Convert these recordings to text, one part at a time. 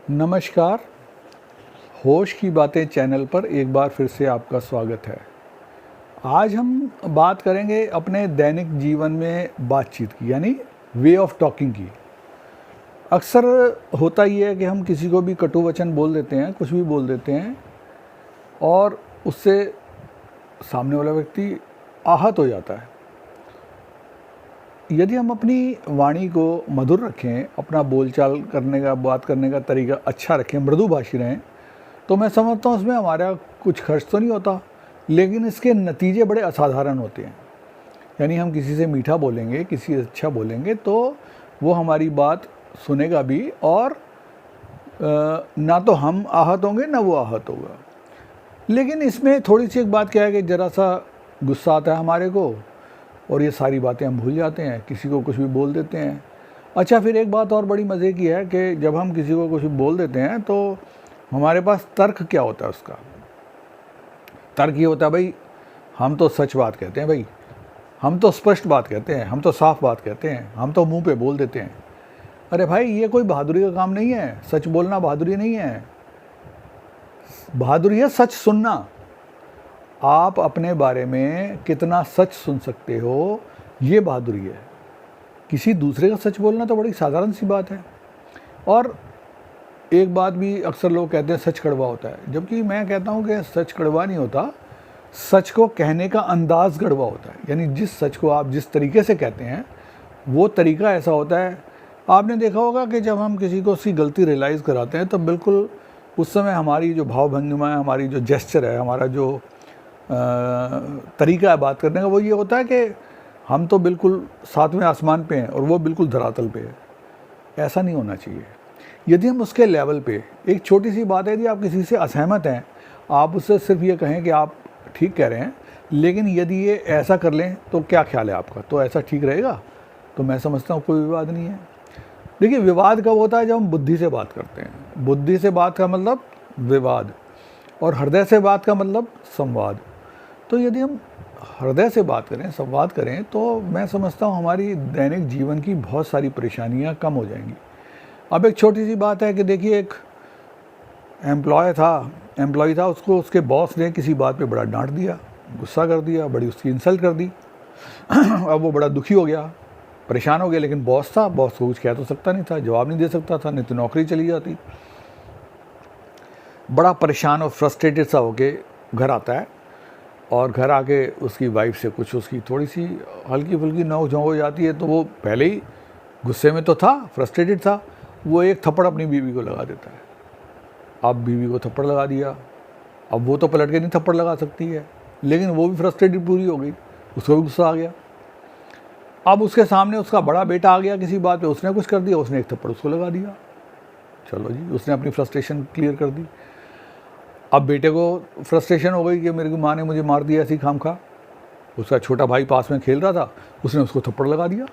नमस्कार। होश की बातें चैनल पर एक बार फिर से आपका स्वागत है। आज हम बात करेंगे अपने दैनिक जीवन में बातचीत की, यानी वे ऑफ टॉकिंग की। अक्सर होता ही है कि हम किसी को भी कटु वचन बोल देते हैं, कुछ भी बोल देते हैं और उससे सामने वाला व्यक्ति आहत हो जाता है। यदि हम अपनी वाणी को मधुर रखें, अपना बोलचाल करने का, बात करने का तरीका अच्छा रखें, मृदुभाषी रहें, तो मैं समझता हूँ उसमें हमारा कुछ खर्च तो नहीं होता, लेकिन इसके नतीजे बड़े असाधारण होते हैं। यानी हम किसी से मीठा बोलेंगे, किसी से अच्छा बोलेंगे, तो वो हमारी बात सुनेगा भी और ना तो हम आहत होंगे ना वो आहत होगा। लेकिन इसमें थोड़ी सी एक बात क्या है कि ज़रा सा गुस्सा आता है हमारे को और ये सारी बातें हम भूल जाते हैं, किसी को कुछ भी बोल देते हैं। अच्छा, फिर एक बात और बड़ी मज़े की है कि जब हम किसी को कुछ बोल देते हैं तो हमारे पास तर्क क्या होता है उसका? तर्क ये होता है, भाई हम तो सच बात कहते हैं, भाई हम तो स्पष्ट बात कहते हैं, हम तो साफ बात कहते हैं, हम तो मुंह पे बोल देते हैं। अरे भाई, ये कोई बहादुरी का काम नहीं है। सच बोलना बहादुरी नहीं है। बहादुरी है सच सुनना। आप अपने बारे में कितना सच सुन सकते हो, ये बहादुरी है। किसी दूसरे का सच बोलना तो बड़ी साधारण सी बात है। और एक बात भी अक्सर लोग कहते हैं सच कड़वा होता है, जबकि मैं कहता हूँ कि सच कड़वा नहीं होता, सच को कहने का अंदाज कड़वा होता है। यानी जिस सच को आप जिस तरीके से कहते हैं वो तरीका ऐसा होता है। आपने देखा होगा कि जब हम किसी को उसकी गलती रियलाइज़ कराते हैं तो बिल्कुल उस समय हमारी जो भावभंगिमा है, हमारी जो जेस्चर है, हमारा जो तरीका है बात करने का, वो ये होता है कि हम तो बिल्कुल सातवें आसमान पे हैं और वो बिल्कुल धरातल पे है। ऐसा नहीं होना चाहिए। यदि हम उसके लेवल पे, एक छोटी सी बात है, यदि आप किसी से असहमत हैं, आप उससे सिर्फ ये कहें कि आप ठीक कह रहे हैं, लेकिन यदि ये ऐसा कर लें तो क्या ख्याल है आपका, तो ऐसा ठीक रहेगा? तो मैं समझता हूँ कोई विवाद नहीं है। देखिए, विवाद कब होता है? जब हम बुद्धि से बात करते हैं। बुद्धि से बात का मतलब विवाद, और हृदय से बात का मतलब संवाद। तो यदि हम हृदय से बात करें, संवाद करें, तो मैं समझता हूँ हमारी दैनिक जीवन की बहुत सारी परेशानियाँ कम हो जाएंगी। अब एक छोटी सी बात है कि देखिए, एक एम्प्लॉय था, उसको उसके बॉस ने किसी बात पे बड़ा डांट दिया, गुस्सा कर दिया, बड़ी उसकी इंसल्ट कर दी। अब वो बड़ा दुखी हो गया, परेशान हो गया, लेकिन बॉस था, बॉस को कुछ कह तो सकता नहीं था, जवाब नहीं दे सकता था, नहीं तो नौकरी चली जाती। बड़ा परेशान और फ्रस्ट्रेटेड सा होके घर आता है और घर आके उसकी वाइफ से कुछ उसकी थोड़ी सी हल्की फुल्की नोक झोंक हो जाती है। तो वो पहले ही गुस्से में तो था, फ्रस्ट्रेटेड था, वो एक थप्पड़ अपनी बीवी को लगा देता है। अब बीवी को थप्पड़ लगा दिया, अब वो तो पलट के नहीं थप्पड़ लगा सकती है, लेकिन वो भी फ्रस्ट्रेटेड पूरी हो गई, उसको भी गुस्सा आ गया। अब उसके सामने उसका बड़ा बेटा आ गया किसी बात पे, उसने कुछ कर दिया, उसने एक थप्पड़ उसको लगा दिया। चलो जी, उसने अपनी फ्रस्ट्रेशन क्लियर कर दी। अब बेटे को फ्रस्ट्रेशन हो गई कि मेरी माँ ने मुझे मार दिया ऐसी खामखा। उसका छोटा भाई पास में खेल रहा था, उसने उसको थप्पड़ लगा दिया।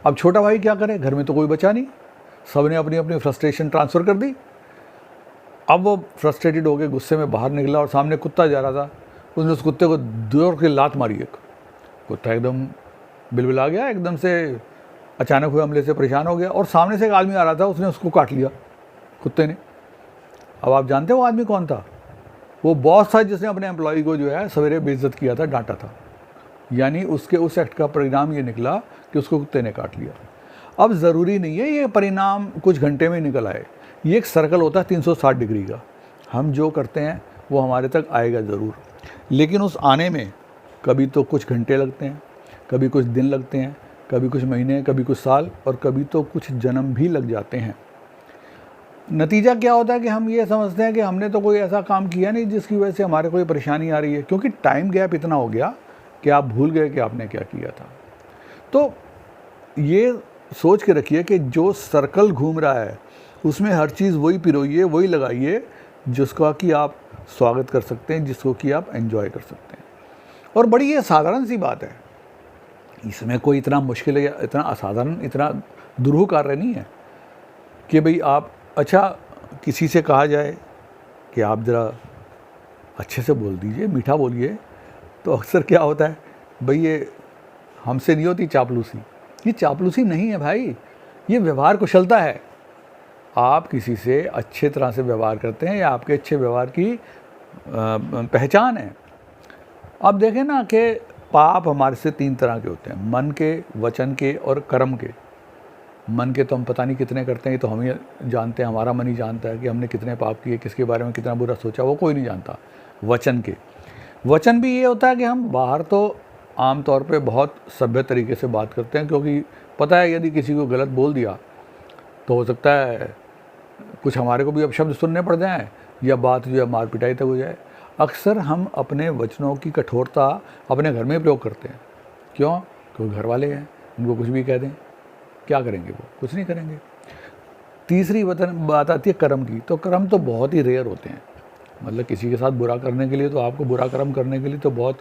अब छोटा भाई क्या करे, घर में तो कोई बचा नहीं, सब ने अपनी अपनी फ्रस्ट्रेशन ट्रांसफ़र कर दी। अब वो फ्रस्ट्रेटेड हो गए, गुस्से में बाहर निकला और सामने कुत्ता जा रहा था, उसने उस कुत्ते को जोर के लात मारी। एक कुत्ता एकदम बिलबिला गया, एकदम से अचानक हुए हमले से परेशान हो गया, और सामने से एक आदमी आ रहा था, उसने उसको काट लिया कुत्ते ने। अब आप जानते हो वो आदमी कौन था? वो बॉस था जिसने अपने एम्प्लॉय को जो है सवेरे बेइज्जत किया था, डांटा था। यानी उसके उस एक्ट का परिणाम ये निकला कि उसको कुत्ते ने काट लिया। अब ज़रूरी नहीं है ये परिणाम कुछ घंटे में निकल आए, ये एक सर्कल होता है 360 डिग्री का। हम जो करते हैं वो हमारे तक आएगा ज़रूर, लेकिन उस आने में कभी तो कुछ घंटे लगते हैं, कभी कुछ दिन लगते हैं, कभी कुछ महीने, कभी कुछ साल, और कभी तो कुछ जन्म भी लग जाते हैं। नतीजा क्या होता है कि हम ये समझते हैं कि हमने तो कोई ऐसा काम किया नहीं जिसकी वजह से हमारे कोई परेशानी आ रही है, क्योंकि टाइम गैप इतना हो गया कि आप भूल गए कि आपने क्या किया था। तो ये सोच के रखिए कि जो सर्कल घूम रहा है उसमें हर चीज़ वही पिरोइए, वही लगाइए जिसका कि आप स्वागत कर सकते हैं, जिसको कि आप एंजॉय कर सकते हैं। और बड़ी ये साधारण सी बात है, इसमें कोई इतना मुश्किल या इतना असाधारण, इतना दुरूह कार्य नहीं है कि भाई आप, अच्छा किसी से कहा जाए कि आप ज़रा अच्छे से बोल दीजिए, मीठा बोलिए, तो अक्सर क्या होता है, भाई ये हमसे नहीं होती चापलूसी। ये चापलूसी नहीं है भाई, ये व्यवहार कुशलता है। आप किसी से अच्छे तरह से व्यवहार करते हैं या आपके अच्छे व्यवहार की पहचान है। अब देखें ना कि पाप हमारे से 3 तरह के होते हैं, मन के, वचन के और कर्म के। मन के तो हम पता नहीं कितने करते हैं, तो हम ही जानते हैं, हमारा मन ही जानता है कि हमने कितने पाप किए, किसके बारे में कितना बुरा सोचा, वो कोई नहीं जानता। वचन के, वचन भी ये होता है कि हम बाहर तो आम तौर पे बहुत सभ्य तरीके से बात करते हैं, क्योंकि पता है यदि किसी को गलत बोल दिया तो हो सकता है कुछ हमारे को भी अब शब्द सुनने पड़ जाएँ या बात जो है मार पिटाई तक हो जाए। अक्सर हम अपने वचनों की कठोरता अपने घर में प्रयोग करते हैं। क्यों? क्योंकि घर वाले हैं, उनको कुछ भी कह दें, क्या करेंगे वो? कुछ नहीं करेंगे। तीसरी बात आती है कर्म की। तो कर्म तो बहुत ही रेयर होते हैं, मतलब किसी के साथ बुरा करने के लिए तो आपको बुरा कर्म करने के लिए तो बहुत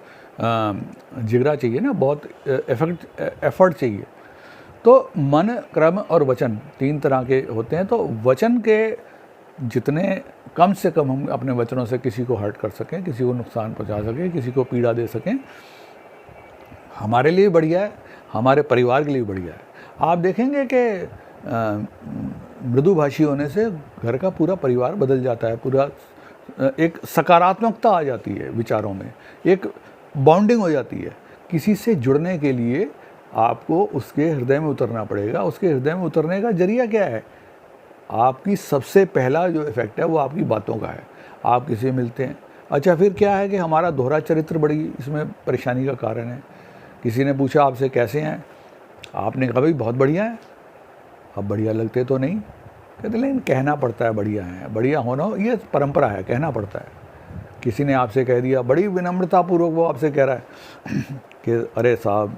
जिगरा चाहिए ना, बहुत एफर्ट चाहिए। तो मन, कर्म और वचन 3 तरह के होते हैं। तो वचन के जितने कम से कम हम अपने वचनों से किसी को हर्ट कर सकें, किसी को नुकसान पहुंचा सकें, किसी को पीड़ा दे सकें, हमारे लिए बढ़िया है, हमारे परिवार के लिए बढ़िया है। आप देखेंगे कि मृदुभाषी होने से घर का पूरा परिवार बदल जाता है, पूरा एक सकारात्मकता आ जाती है विचारों में, एक बॉन्डिंग हो जाती है। किसी से जुड़ने के लिए आपको उसके हृदय में उतरना पड़ेगा। उसके हृदय में उतरने का जरिया क्या है? आपकी सबसे पहला जो इफ़ेक्ट है वो आपकी बातों का है। आप किसी से मिलते हैं, अच्छा फिर क्या है कि हमारा दोहरा चरित्र बड़ी इसमें परेशानी का कारण है। किसी ने पूछा आपसे कैसे हैं, आपने कहा भाई बहुत बढ़िया है। अब बढ़िया लगते तो नहीं, कहते लेकिन कहना पड़ता है बढ़िया है। बढ़िया होना ये परंपरा है, कहना पड़ता है। किसी ने आपसे कह दिया, बड़ी विनम्रतापूर्वक वो आपसे कह रहा है कि अरे साहब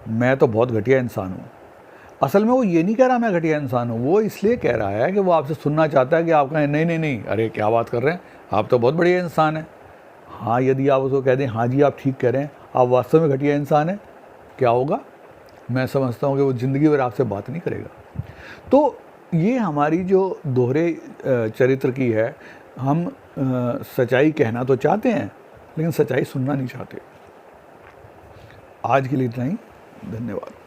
मैं तो बहुत घटिया इंसान हूँ। असल में वो ये नहीं कह रहा मैं घटिया इंसान हूँ, वो इसलिए कह रहा है कि वो आपसे सुनना चाहता है कि आप कहें नहीं नहीं नहीं, अरे क्या बात कर रहे हैं, आप तो बहुत बढ़िया इंसान हैं। हाँ, यदि आप उसको कह दें हाँ जी आप ठीक कह रहे हैं, आप वास्तव में घटिया इंसान हैं, क्या होगा? मैं समझता हूँ कि वो ज़िंदगी भर आपसे बात नहीं करेगा। तो ये हमारी जो दोहरे चरित्र की है, हम सच्चाई कहना तो चाहते हैं लेकिन सच्चाई सुनना नहीं चाहते। आज के लिए इतना ही, धन्यवाद।